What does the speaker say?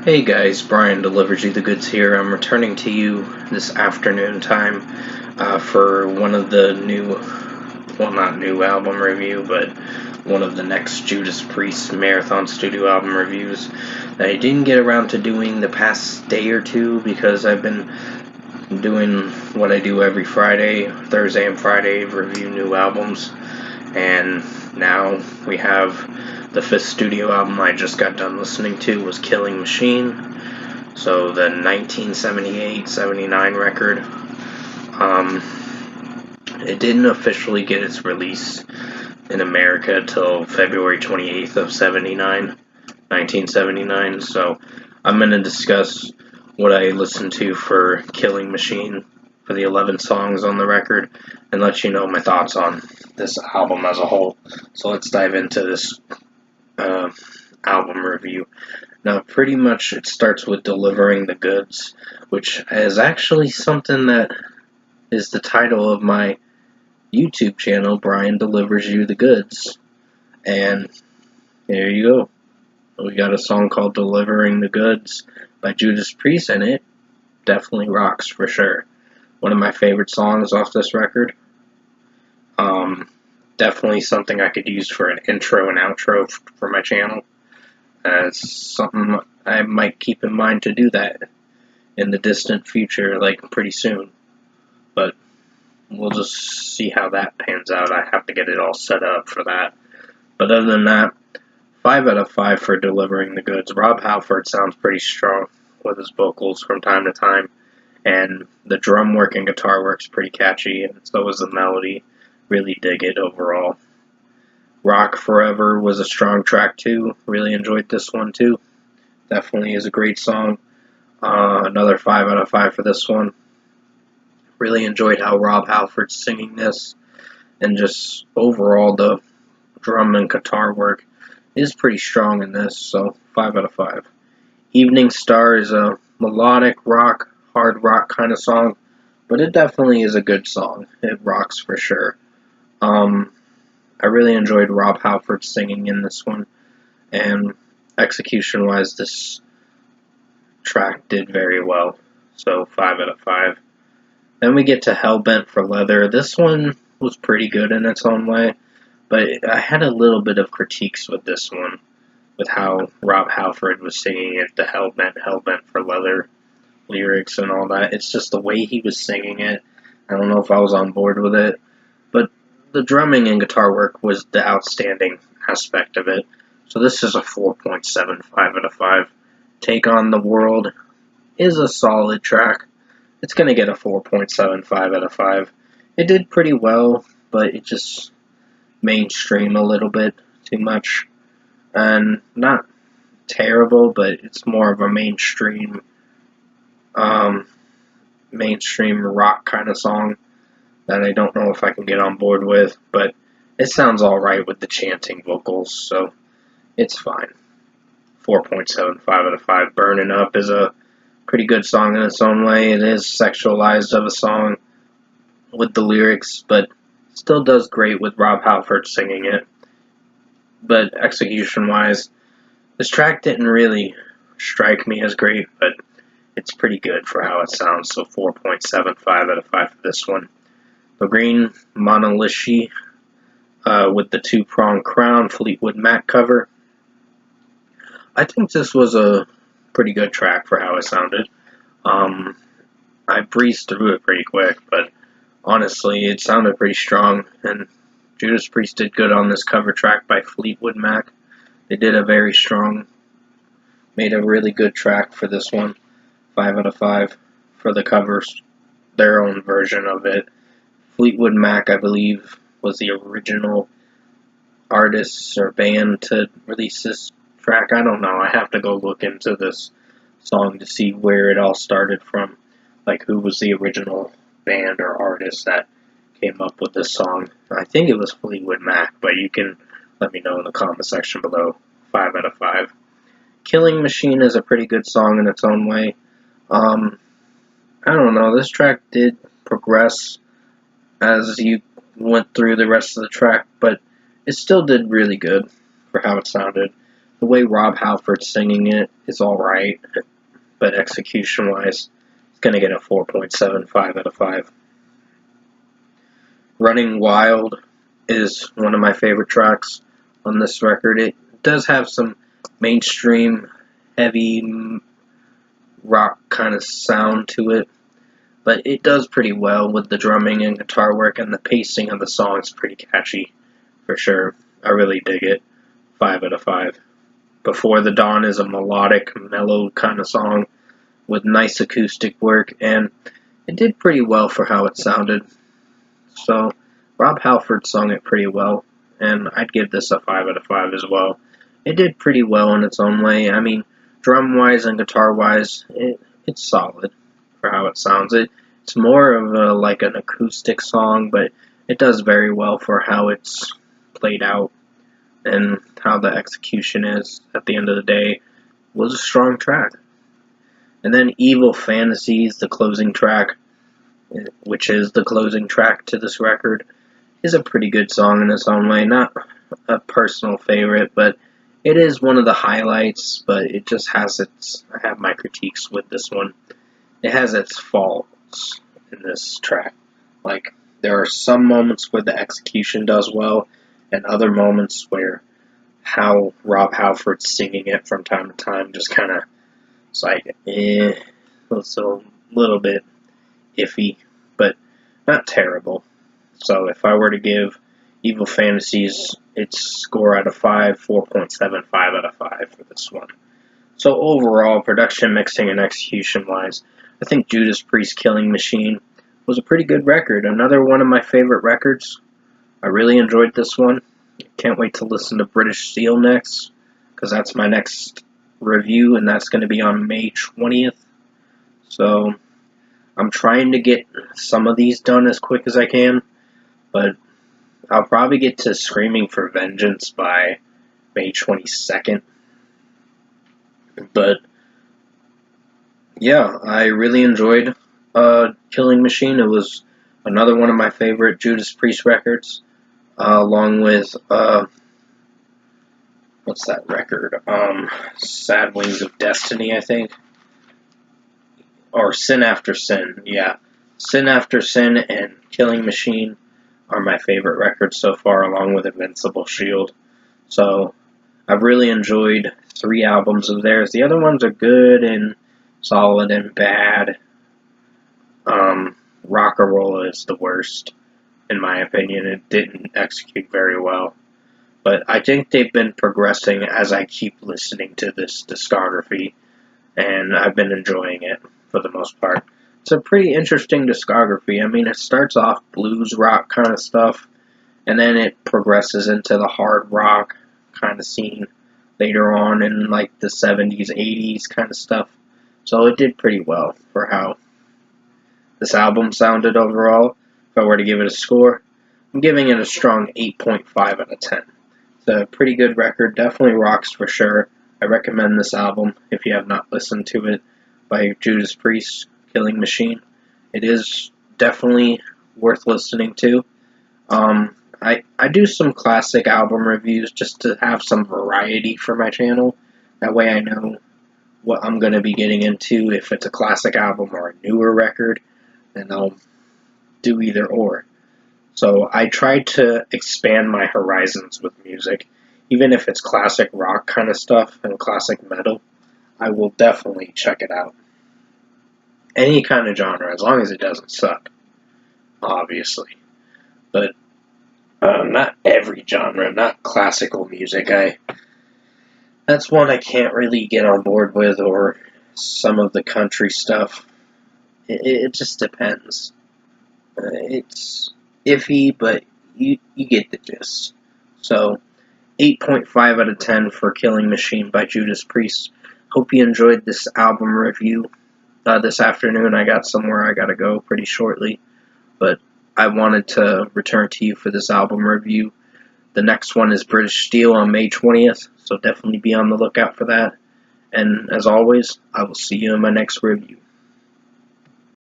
Hey guys, Brian delivers you the goods here. I'm returning to you this afternoon time for one of the not new album review, but one of the next Judas Priest Marathon Studio album reviews that I didn't get around to doing the past day or two because I've been doing what I do every Friday, Thursday and Friday, review new albums, and now we have the fifth studio album I just got done listening to was Killing Machine, so the 1978-79 record. It didn't officially get its release in America till February 28th of 1979, so I'm going to discuss what I listened to for Killing Machine for the 11 songs on the record and let you know my thoughts on this album as a whole. So let's dive into this album review. Now, pretty much it starts with Delivering the Goods, which is actually something that is the title of my YouTube channel, Brian Delivers You the Goods. And there you go. We got a song called Delivering the Goods by Judas Priest, and it definitely rocks for sure. One of my favorite songs off this record. Definitely something I could use for an intro and outro for my channel. It's something I might keep in mind to do that in the distant future, like pretty soon. But we'll just see how that pans out. I have to get it all set up for that. But other than that, 5 out of 5 for Delivering the Goods. Rob Halford sounds pretty strong with his vocals from time to time, and the drum work and guitar work's pretty catchy, and so is the melody. Really dig it overall. Rock Forever was a strong track too. Really enjoyed this one too. Definitely is a great song. Another 5 out of 5 for this one. Really enjoyed how Rob Halford's singing this, and just overall the drum and guitar work is pretty strong in this, so 5 out of 5. Evening Star is a melodic rock, hard rock kind of song, but it definitely is a good song. It rocks for sure. I really enjoyed Rob Halford singing in this one, and execution-wise, this track did very well, so 5 out of 5. Then we get to Hellbent for Leather. This one was pretty good in its own way, but I had a little bit of critiques with this one, with how Rob Halford was singing it, the Hellbent for Leather lyrics and all that. It's just the way he was singing it. I don't know if I was on board with it, but the drumming and guitar work was the outstanding aspect of it. So this is a 4.75 out of 5. Take on the World is a solid track. It's going to get a 4.75 out of 5. It did pretty well, but it just mainstream a little bit too much. And not terrible, but it's more of a mainstream rock kind of song that I don't know if I can get on board with, but it sounds alright with the chanting vocals, so it's fine. 4.75 out of 5. Burning Up is a pretty good song in its own way. It is sexualized of a song with the lyrics, but still does great with Rob Halford singing it. But execution-wise, this track didn't really strike me as great, but it's pretty good for how it sounds, so 4.75 out of 5 for this one. The Green Monolithy with the two-pronged crown Fleetwood Mac cover. I think this was a pretty good track for how it sounded. I breezed through it pretty quick, but honestly, it sounded pretty strong, and Judas Priest did good on this cover track by Fleetwood Mac. They did made a really good track for this one. 5 out of 5 for the covers, their own version of it. Fleetwood Mac, I believe, was the original artist or band to release this track. I don't know. I have to go look into this song to see where it all started from. Like, who was the original band or artist that came up with this song. I think it was Fleetwood Mac, but you can let me know in the comment section below. 5 out of 5. Killing Machine is a pretty good song in its own way. I don't know. This track did progress as you went through the rest of the track, but it still did really good for how it sounded. The way Rob Halford's singing it is alright, but execution-wise, it's going to get a 4.75 out of 5. Running Wild is one of my favorite tracks on this record. It does have some mainstream, heavy rock kind of sound to it, but it does pretty well with the drumming and guitar work, and the pacing of the song is pretty catchy, for sure. I really dig it. 5 out of 5. Before the Dawn is a melodic, mellow kind of song with nice acoustic work, and it did pretty well for how it sounded. So, Rob Halford sung it pretty well, and I'd give this a 5 out of 5 as well. It did pretty well in its own way. I mean, drum-wise and guitar-wise, it's solid for how it sounds. It's more of like an acoustic song, but it does very well for how it's played out and how the execution is at the end of the day. Was a strong track. And then Evil Fantasies, the closing track, which is the closing track to this record, is a pretty good song in its own way. Not a personal favorite, but it is one of the highlights, but it just has I have my critiques with this one. It has its faults in this track. Like, there are some moments where the execution does well, and other moments where how Rob Halford's singing it from time to time just kind of, it's like, it's a little bit iffy, but not terrible. So if I were to give Evil Fantasies its score out of 5, 4.75 out of 5 for this one. So overall, production, mixing, and execution-wise, I think Judas Priest Killing Machine was a pretty good record. Another one of my favorite records. I really enjoyed this one. Can't wait to listen to British Steel next, because that's my next review, and that's going to be on May 20th. So I'm trying to get some of these done as quick as I can, but I'll probably get to Screaming for Vengeance by May 22nd. But yeah, I really enjoyed Killing Machine. It was another one of my favorite Judas Priest records, along with what's that record? Sad Wings of Destiny, I think. Or Sin After Sin, yeah. Sin After Sin and Killing Machine are my favorite records so far, along with Invincible Shield. So, I've really enjoyed 3 albums of theirs. The other ones are good and solid and bad. Rock-a-Rolla is the worst, in my opinion. It didn't execute very well. But I think they've been progressing as I keep listening to this discography, and I've been enjoying it for the most part. It's a pretty interesting discography. I mean, it starts off blues rock kind of stuff, and then it progresses into the hard rock kind of scene later on in like the 70s, 80s kind of stuff. So it did pretty well for how this album sounded overall. If I were to give it a score, I'm giving it a strong 8.5 out of 10. It's a pretty good record, definitely rocks for sure. I recommend this album if you have not listened to it by Judas Priest, Killing Machine. It is definitely worth listening to. I do some classic album reviews just to have some variety for my channel. That way I know what I'm going to be getting into. If it's a classic album or a newer record, then I'll do either or. So I try to expand my horizons with music. Even if it's classic rock kind of stuff and classic metal, I will definitely check it out. Any kind of genre, as long as it doesn't suck, obviously. But not every genre, not classical music. That's one I can't really get on board with, or some of the country stuff. It just depends. It's iffy, but you get the gist. So, 8.5 out of 10 for Killing Machine by Judas Priest. Hope you enjoyed this album review. This afternoon I got somewhere I gotta go pretty shortly, but I wanted to return to you for this album review. The next one is British Steel on May 20th, so definitely be on the lookout for that. And as always, I will see you in my next review.